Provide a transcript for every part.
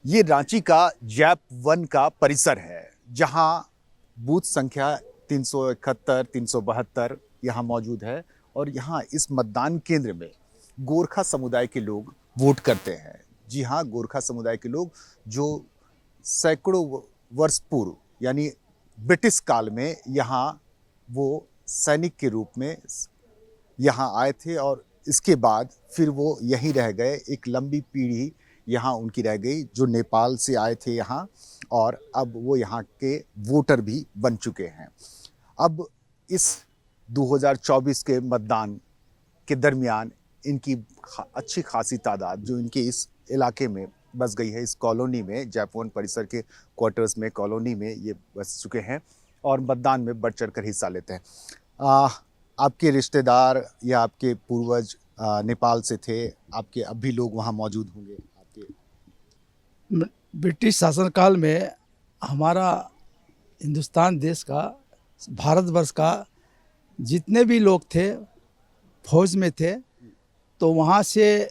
ये रांची का जैप 1 का परिसर है, जहां बूथ संख्या 371, 372 यहाँ मौजूद है और यहाँ इस मतदान केंद्र में गोरखा समुदाय के लोग वोट करते हैं। जी हाँ, गोरखा समुदाय के लोग जो सैकड़ों वर्ष पूर्व यानी ब्रिटिश काल में यहाँ वो सैनिक के रूप में यहाँ आए थे और इसके बाद फिर वो यहीं रह गए। एक लंबी पीढ़ी यहाँ उनकी रह गई जो नेपाल से आए थे यहाँ, और अब वो यहाँ के वोटर भी बन चुके हैं। अब इस 2024 के मतदान के दरमियान इनकी अच्छी खासी तादाद जो इनके इस इलाके में बस गई है, इस कॉलोनी में, जैप 1 परिसर के क्वार्टर्स में, कॉलोनी में ये बस चुके हैं और मतदान में बढ़ चढ़ कर हिस्सा लेते हैं। आपके रिश्तेदार या आपके पूर्वज नेपाल से थे, आपके अब भी लोग वहाँ मौजूद होंगे आपके? ब्रिटिश शासनकाल में हमारा हिंदुस्तान देश का, भारतवर्ष का जितने भी लोग थे फौज में थे, तो वहाँ से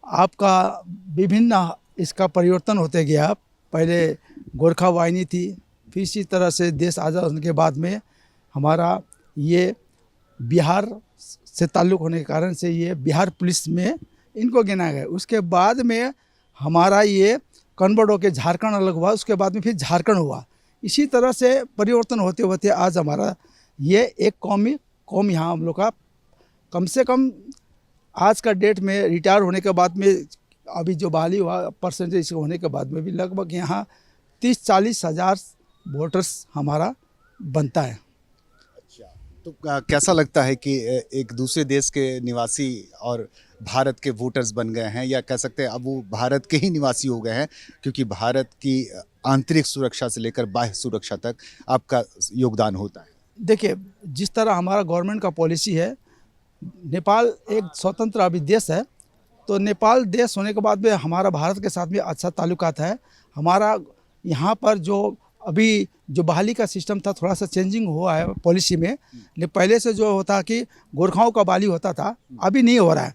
आपका विभिन्न इसका परिवर्तन होते गया। पहले गोरखा वाहिनी थी, फिर इसी तरह से देश आज़ाद होने के बाद में हमारा ये बिहार से ताल्लुक़ होने के कारण से ये बिहार पुलिस में इनको गिना गया। उसके बाद में हमारा ये कन्वर्ट होकर झारखंड अलग हुआ, उसके बाद में फिर झारखंड हुआ। इसी तरह से परिवर्तन होते होते आज हमारा ये एक कौम यहाँ हम लोग का कम से कम आज का डेट में रिटायर होने के बाद में अभी जो बहाली हुआ परसेंटेज होने के बाद में भी लगभग यहाँ 30-40 हज़ार वोटर्स हमारा बनता है। अच्छा, तो कैसा लगता है कि एक दूसरे देश के निवासी और भारत के वोटर्स बन गए हैं, या कह सकते हैं अब वो भारत के ही निवासी हो गए हैं, क्योंकि भारत की आंतरिक सुरक्षा से लेकर बाह्य सुरक्षा तक आपका योगदान होता है? देखिए, जिस तरह हमारा गवर्नमेंट का पॉलिसी है, नेपाल एक स्वतंत्र अभी देश है, तो नेपाल देश होने के बाद में हमारा भारत के साथ भी अच्छा ताल्लुकात है। हमारा यहाँ पर जो अभी जो बहाली का सिस्टम था थोड़ा सा चेंजिंग हुआ है पॉलिसी में। पहले से जो होता कि गोरखाओं का बहाली होता था, अभी नहीं हो रहा है।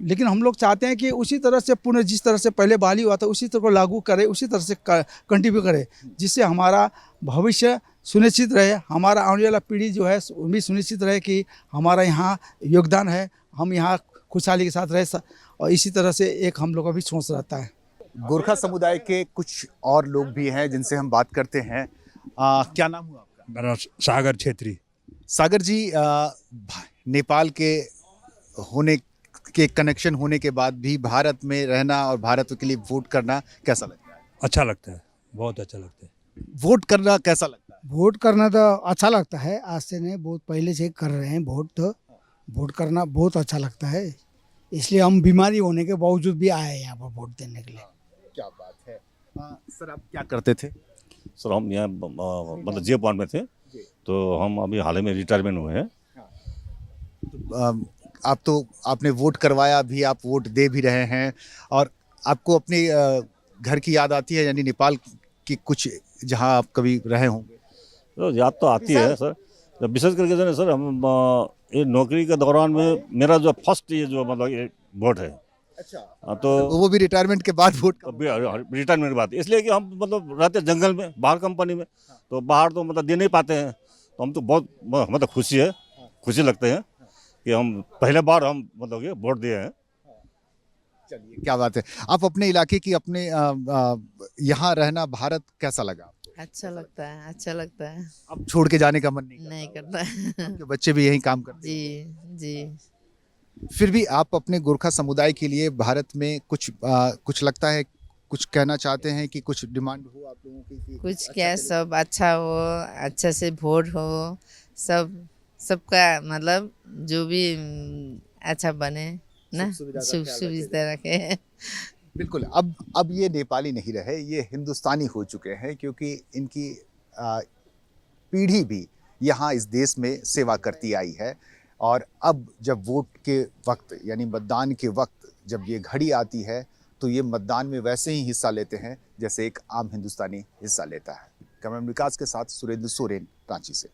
लेकिन हम लोग चाहते हैं कि उसी तरह से पुनः जिस तरह से पहले बहाली हुआ था उसी तरह को लागू करें, उसी तरह से कंटिन्यू करें, जिससे हमारा भविष्य सुनिश्चित रहे, हमारा आने वाला पीढ़ी जो है भी सुनिश्चित रहे कि हमारा यहाँ योगदान है, हम यहाँ खुशहाली के साथ रहे। और इसी तरह से एक हम लोग का भी सोच रहता है। गोरखा समुदाय के कुछ और लोग भी हैं जिनसे हम बात करते हैं। क्या नाम हुआ आपका? मेरा सागर छेत्री। सागर जी, नेपाल के होने के कनेक्शन होने के बाद भी भारत में रहना और भारत के लिए वोट करना कैसा लगता है? अच्छा लगता है, बहुत अच्छा लगता है। वोट करना कैसा लगता है? वोट करना तो अच्छा लगता है, आज से नहीं, बहुत पहले से कर रहे हैं वोट। तो वोट करना बहुत अच्छा लगता है, इसलिए हम बीमारी होने के बावजूद भी आए हैं यहाँ पर वोट देने के लिए। क्या बात है। सर, आप क्या करते थे? सर हम यहाँ मतलब जैप 1 में थे, तो हम अभी हाल ही में रिटायरमेंट हुए हैं। आप तो आपने वोट करवाया भी, आप वोट दे भी रहे हैं, और आपको अपने घर की याद आती है, यानी नेपाल की कुछ जहां आप कभी रहे होंगे? तो याद तो आती है सर, जब विशेष करके जो है सर, हम ये नौकरी के दौरान में मेरा जो फर्स्ट ये जो मतलब ये वोट है। अच्छा, तो वो भी रिटायरमेंट के बाद वोट का? रिटायरमेंट के बाद, इसलिए कि हम मतलब रहते जंगल में, बाहर कंपनी में, तो बाहर तो मतलब दे नहीं पाते हैं, तो हम तो बहुत मतलब खुशी लगते हैं कि हम पहले बार हम मतलब ये वोट दिए हैं। चलिए, क्या बात है। आप अपने इलाके की, अपने यहाँ रहना भारत कैसा लगा? अच्छा लगता है, अच्छा लगता है। अब छोड़ के जाने का मन नहीं करता है। आपके बच्चे भी यहीं काम करते हैं? जी जी। फिर भी आप अपने गोरखा समुदाय के लिए भारत में कुछ लगता है, कुछ कहना चाहते हैं कि कुछ डिमांड हो आप लोगों की कि कुछ अच्छा क्या, सब अच्छा हो, अच्छा से वोट हो, सबका मतलब जो भी अच्छा बने ना, सुख सुविधा रखे। बिल्कुल। अब ये नेपाली नहीं रहे, ये हिंदुस्तानी हो चुके हैं, क्योंकि इनकी पीढ़ी भी यहाँ इस देश में सेवा करती आई है। और अब जब वोट के वक्त यानी मतदान के वक्त जब ये घड़ी आती है, तो ये मतदान में वैसे ही हिस्सा लेते हैं जैसे एक आम हिंदुस्तानी हिस्सा लेता है। कैमरामैन विकास के साथ सुरेंद्र सोरेन, रांची से।